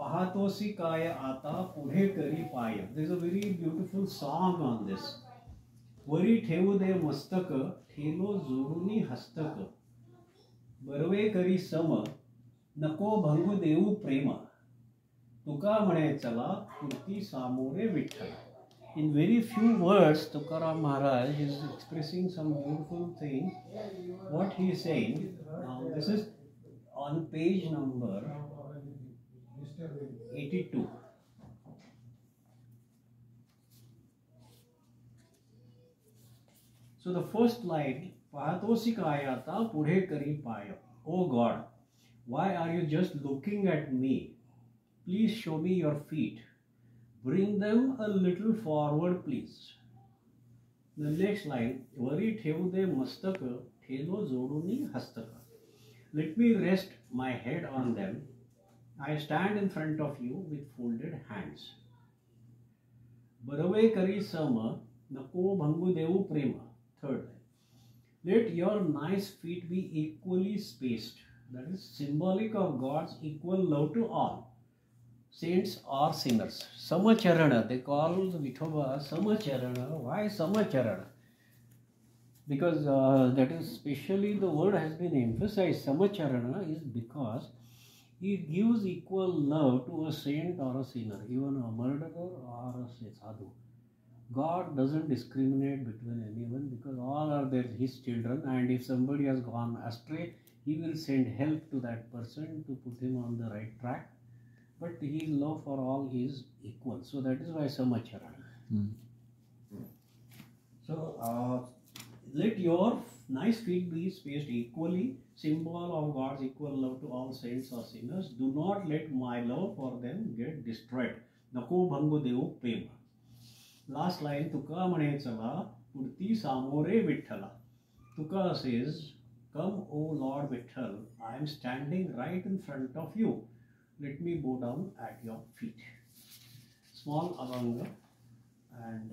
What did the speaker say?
पाहतोसी काय आता पुढे करी पाय. There is a very beautiful song on this. Worry ठेवू दे मस्तक ठेलो जोडूनी हस्तक. बरवे करी सम नको भंगू देऊ प्रेम. तुका म्हणे चला पुरती सामोरे Vitthal. In very few words, Tukaram Maharaj is expressing some beautiful thing. What he is saying, now this is on page number 82. So the first line, Pahatosi kayata pudhe kari paya. Oh God, why are you just looking at me? Please show me your feet. Bring them a little forward, please. The next line, Vari thevude mastaka, thelo joduni hastaka. Let me rest my head on them. I stand in front of you with folded hands. Barave kari sama, nako bhangu devu prema. Third line, let your nice feet be equally spaced. That is symbolic of God's equal love to all. Saints or sinners. Samacharana, they call Vithoba Samacharana. Why Samacharana? Because that is specially the word has been emphasized. Samacharana is because he gives equal love to a saint or a sinner, even a murderer or a sadhu. God doesn't discriminate between anyone because all are there his children, and if somebody has gone astray, he will send help to that person to put him on the right track. But his love for all is equal. So that is why Samacharana. So let your nice feet be spaced equally, symbol of God's equal love to all saints or sinners. Do not let my love for them get destroyed. Nako bhangu devu prema. Last line, Tuka mane chala purti samore Vitthala. Tuka says, come, O Lord Vitthal, I am standing right in front of you. Let me bow down at your feet. Small abhanga and